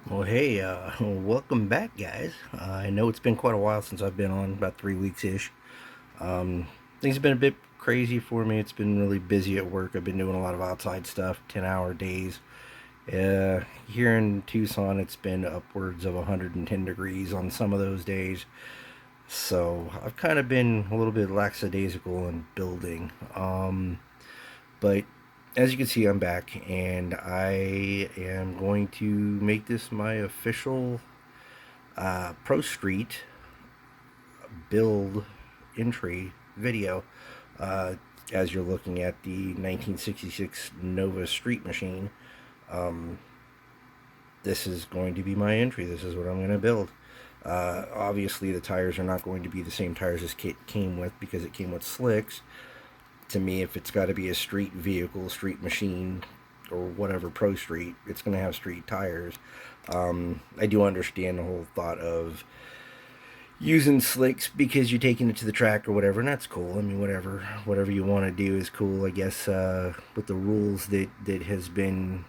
Well, hey, welcome back, guys. I know it's been quite a while since I've been on, about 3 weeks ish. Um, Things have been a bit crazy for me. It's been really busy at work. I've been doing a lot of outside stuff, 10-hour days. Here in Tucson, it's been upwards of 110 degrees on some of those days. So I've kind of been a little bit lackadaisical in building. But as you can see, I'm back and I am going to make this my official Pro Street build entry video. Uh, as you're looking at the 1966 Nova Street Machine, um, this is going to be my entry. This is what I'm going to build. Obviously, the tires are not going to be the same tires this kit came with because it came with slicks. To me, if it's got to be a street vehicle, street machine, or whatever Pro Street, it's going to have street tires. I do understand the whole thought of using slicks because you're taking it to the track or whatever, and that's cool. I mean, whatever you want to do is cool, I guess. With the rules that has been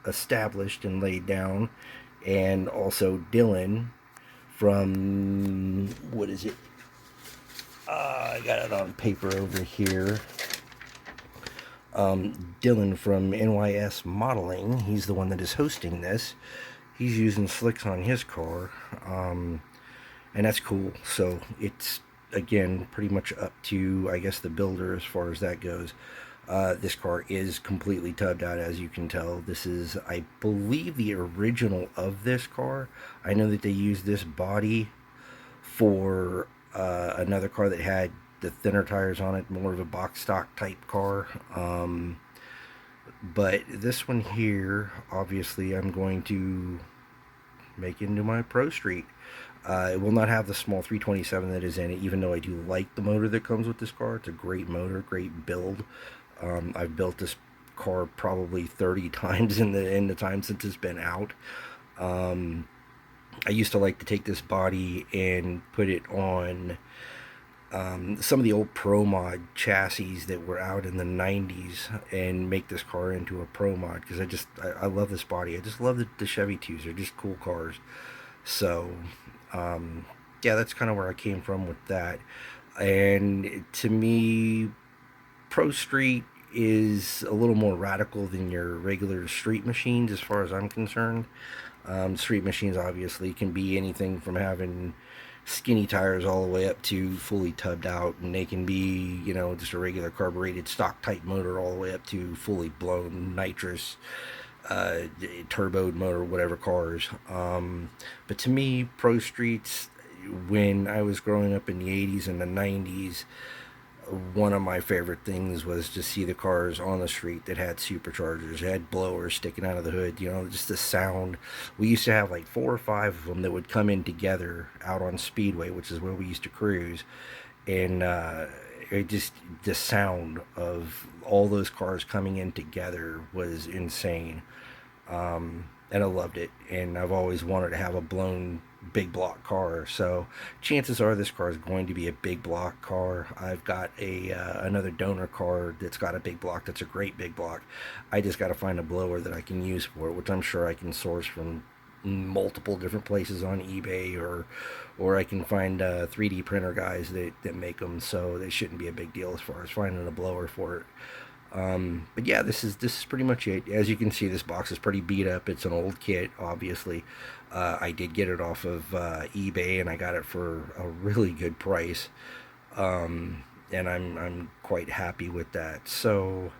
established and laid down, and also Dylan from what is it? I got it on paper over here. Dylan from NYS Modeling. He's the one that is hosting this. He's using slicks on his car. And that's cool. So it's again pretty much up to, I guess, the builder as far as that goes. This car is completely tubbed out, as you can tell. This is, I believe, the original of this car. I know that they used this body for another car that had the thinner tires on it, more of a box stock type car. But this one here, obviously, I'm going to make into my Pro Street. It will not have the small 327 that is in it, even though I do like the motor that comes with this car. It's a great motor, great build. I've built this car probably 30 times in the time since it's been out. I used to like to take this body and put it on some of the old Pro Mod chassis that were out in the 90s and make this car into a Pro Mod because I love this body. I just love the Chevy 2s. They're just cool cars. So, yeah, that's kind of where I came from with that. And to me, Pro Street is a little more radical than your regular street machines as far as I'm concerned. Street machines obviously can be anything from having skinny tires all the way up to fully tubbed out, and they can be, just a regular carbureted stock type motor all the way up to fully blown nitrous turboed motor, whatever cars. But to me, Pro Streets, when I was growing up in the 80s and the 90s, one of my favorite things was to see the cars on the street that had superchargers, had blowers sticking out of the hood, just the sound. We used to have like four or five of them that would come in together out on Speedway, which is where we used to cruise. And it just, the sound of all those cars coming in together was insane. And I loved it. And I've always wanted to have a blown big block car. So chances are this car is going to be a big block car. I've got a another donor car that's got a big block. That's a great big block. I just got to find a blower that I can use for it, which I'm sure I can source from multiple different places on eBay, or I can find 3D printer guys that make them. So they shouldn't be a big deal as far as finding a blower for it. But yeah, this is pretty much it. As you can see, this box is pretty beat up. It's an old kit, obviously. I did get it off of eBay, and I got it for a really good price. And I'm quite happy with that. So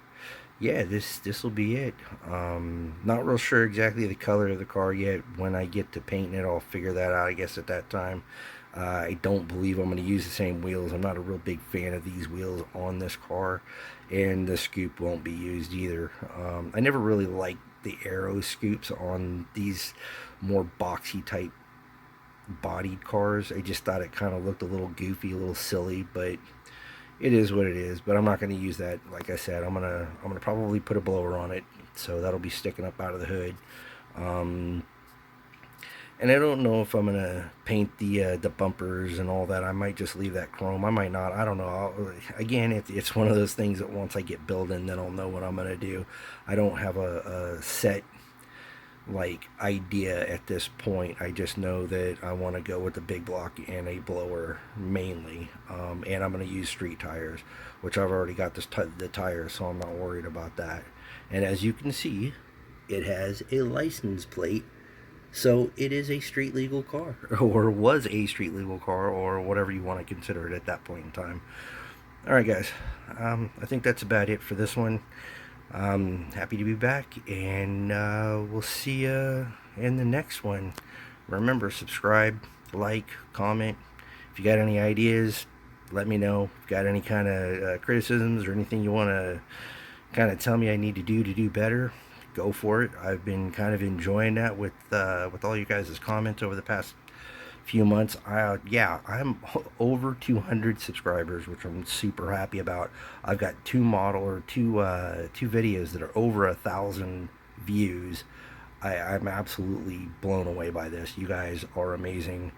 yeah, this will be it. Not real sure exactly the color of the car yet. When I get to painting it, I'll figure that out, I guess, at that time. I don't believe I'm going to use the same wheels. I'm not a real big fan of these wheels on this car, and the scoop won't be used either. I never really liked the aero scoops on these more boxy type bodied cars. I just thought it kind of looked a little goofy, a little silly, but it is what it is. But I'm not going to use that. Like I said, I'm gonna probably put a blower on it, so that'll be sticking up out of the hood. Um, and I don't know if I'm gonna paint the bumpers and all that. I might just leave that chrome. I might not. I don't know. Again, it's one of those things that once I get building, then I'll know what I'm gonna do. I don't have a set like idea at this point. I just know that I want to go with the big block and a blower mainly, and I'm going to use street tires, which I've already got the tires, so I'm not worried about that. And as you can see, it has a license plate, so it is a street legal car, or was a street legal car, or whatever you want to consider it at that point in time. All right, guys. I think that's about it for this one. I'm happy to be back, and we'll see you in the next one. Remember, subscribe, like, comment. If you got any ideas, let me know. If you got any kind of criticisms or anything you want to kind of tell me I need to do better, go for it. I've been kind of enjoying that with all you guys' comments over the past few months. I'm over 200 subscribers, which I'm super happy about. I've got two videos that are over 1,000 views. I'm absolutely blown away by this. You guys are amazing.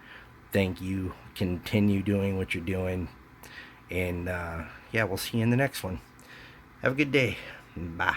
Thank you. Continue doing what you're doing, and we'll see you in the next one. Have a good day. Bye.